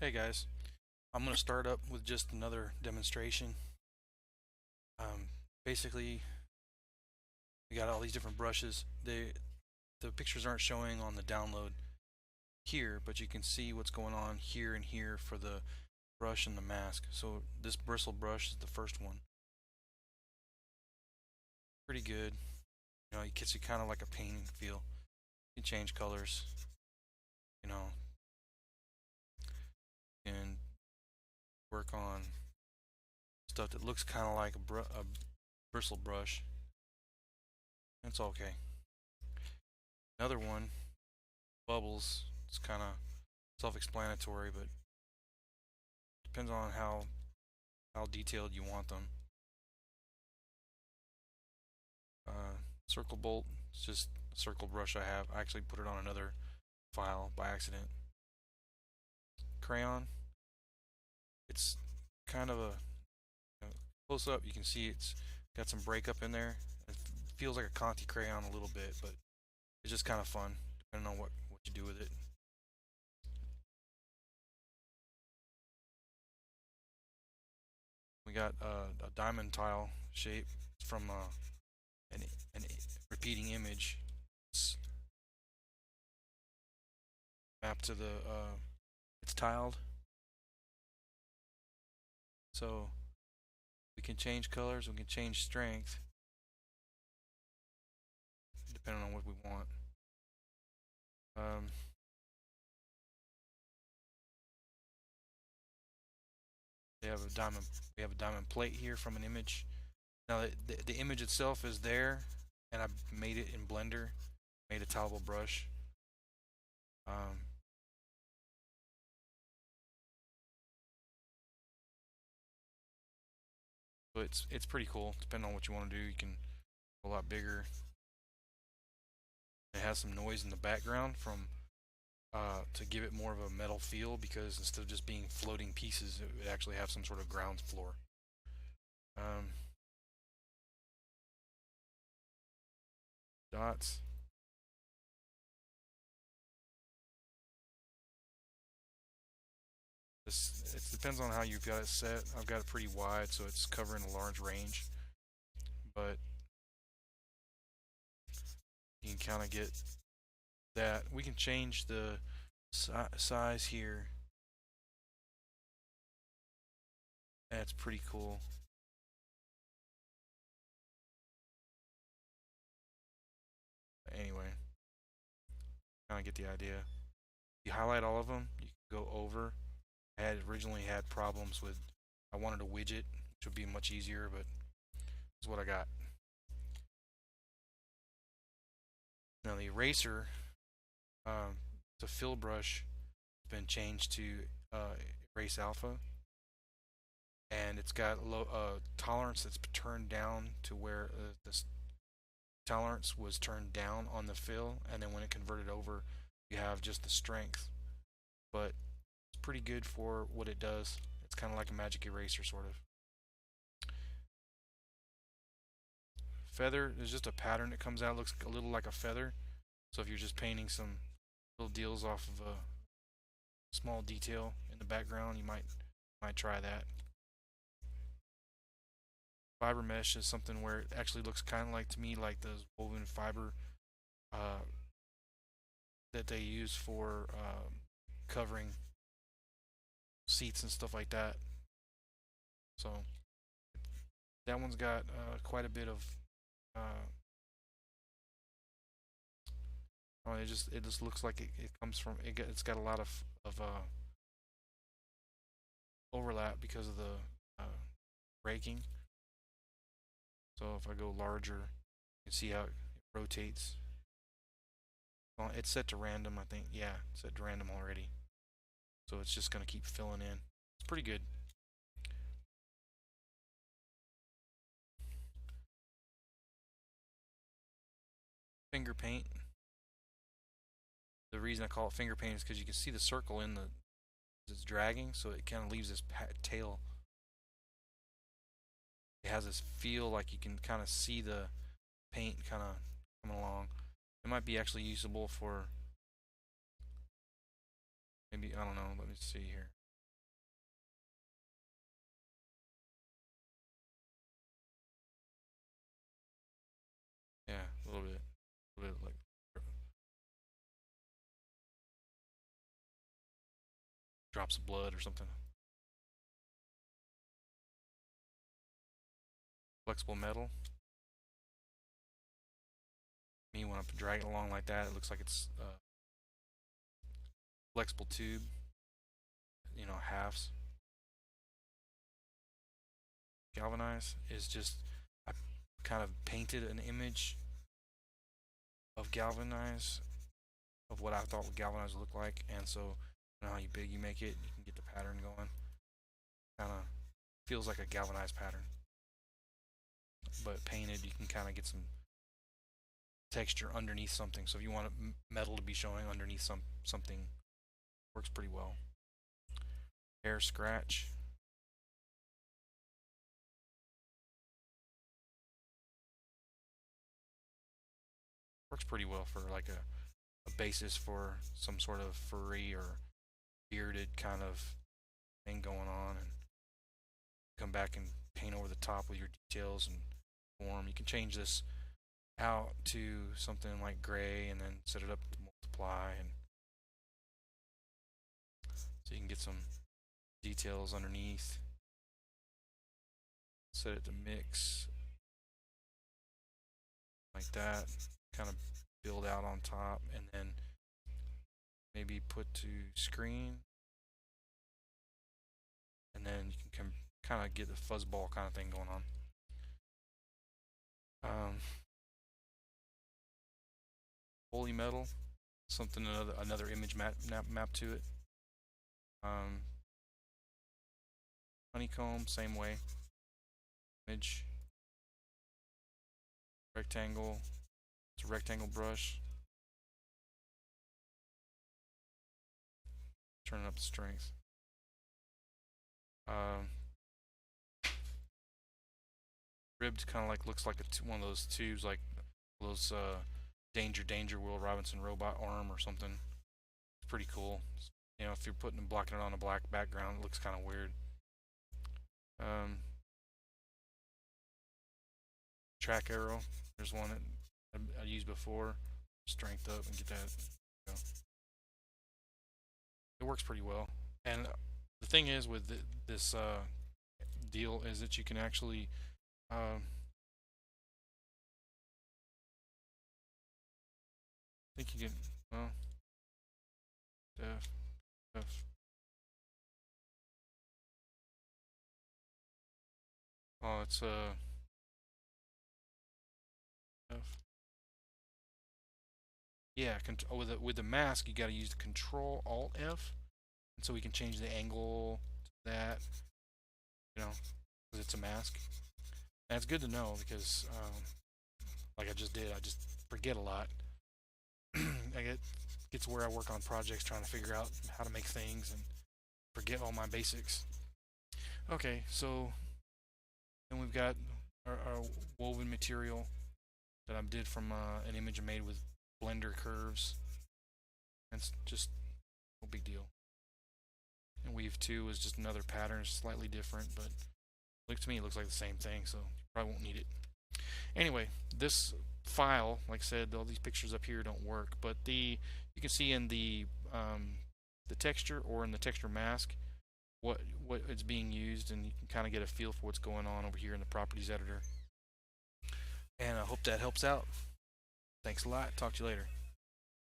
Hey guys, I'm going to start up with just another demonstration. Basically, we got all these different brushes. The pictures aren't showing on the download here, but you can see what's going on here and here for the brush and the mask. So this bristle brush is the first one. Pretty good. You know, it gets you kind of like a painting feel. You can change colors. You know, and work on stuff that looks kind of like a bristle brush. It's okay. Another one, bubbles. It's kind of self-explanatory, but depends on how detailed you want them. Circle bolt. It's just a circle brush I have. I actually put it on another file by accident. Crayon. It's kind of a close up. You can see it's got some breakup in there. It feels like a Conti crayon a little bit, but it's just kind of fun depending on what you do with it. We got a diamond tile shape from an repeating image. It's mapped to the it's tiled, so we can change colors, we can change strength depending on what we want. They have a diamond. We have a diamond plate here from an image. Now the image itself is there, and I made it in Blender. Made a tileable brush. Um, but it's pretty cool. Depending on what you want to do, you can go a lot bigger. It has some noise in the background from to give it more of a metal feel, because instead of just being floating pieces, it would actually have some sort of ground floor. Dots. It depends on how you've got it set. I've got it pretty wide, so it's covering a large range. But you can kind of get that. We can change the size here. That's pretty cool. Anyway, kind of get the idea. You highlight all of them. You can go over. I had originally had problems with. I wanted a widget, which would be much easier, but it's what I got. Now the eraser, the fill brush, has been changed to erase alpha, and it's got low tolerance that's turned down to where this tolerance was turned down on the fill, and then when it converted over, you have just the strength. But it's pretty good for what it does. It's kind of like a magic eraser, sort of. Feather is just a pattern that comes out. It looks a little like a feather. So if you're just painting some little deals off of a small detail in the background, you might try that. Fiber mesh is something where it actually looks kind of like, to me, like those woven fiber uh, that they use for covering seats and stuff like that. So that one's got quite a bit of. Oh, it just looks like it comes from it's got a lot of overlap because of the raking. So if I go larger, you can see how it rotates. Well, it's set to random, I think. Yeah, it's set to random already. So it's just going to keep filling in. It's pretty good. Finger paint. The reason I call it finger paint is because you can see the circle in the it's dragging, so it kind of leaves this tail. It has this feel like you can kind of see the paint kind of coming along. It might be actually usable for maybe, I don't know, let me see here. drops of blood or something. Flexible metal. Me, when I drag it along like that, it looks like it's flexible tube. You know, halves. Galvanize is just, I kind of painted an image of galvanize, of what I thought what galvanize would look like, and so you know how big you make it, you can get the pattern going. Kind of feels like a galvanized pattern, but painted, you can kind of get some texture underneath something. So if you want metal to be showing underneath something, works pretty well. Hair scratch. Works pretty well for like a basis for some sort of furry or bearded kind of thing going on, and come back and paint over the top with your details and form. You can change this out to something like gray and then set it up to multiply, and so you can get some details underneath. Set it to mix like that, kind of build out on top, and then maybe put to screen, and then you can kind of get the fuzzball kind of thing going on. Holy metal, something, another image map to it. Honeycomb, same way. Image, rectangle. It's a rectangle brush. Turning up the strength. Ribbed, kind of like, looks like one of those tubes, like those Danger Will Robinson robot arm or something. It's pretty cool. You know, if you're blocking it on a black background, it looks kind of weird. Track arrow. There's one that I used before. Strength up and get that. You know. It works pretty well. And the thing is with this deal is that you can actually I think you can, well, def. Oh, it's def. Yeah, with the mask, you got to use the Control Alt F, and so we can change the angle to that. You know, because it's a mask. And it's good to know because, like I just did, I just forget a lot. I gets where I work on projects trying to figure out how to make things and forget all my basics. Okay, so then we've got our woven material that I did from an image I made with Blender curves. It's just no big deal. And weave 2 is just another pattern, slightly different, but to me it looks like the same thing, so you probably won't need it. Anyway, this file, like I said, all these pictures up here don't work, but you can see in the texture or in the texture mask what is being used, and you can kind of get a feel for what's going on over here in the properties editor. And I hope that helps out. Thanks a lot. Talk to you later.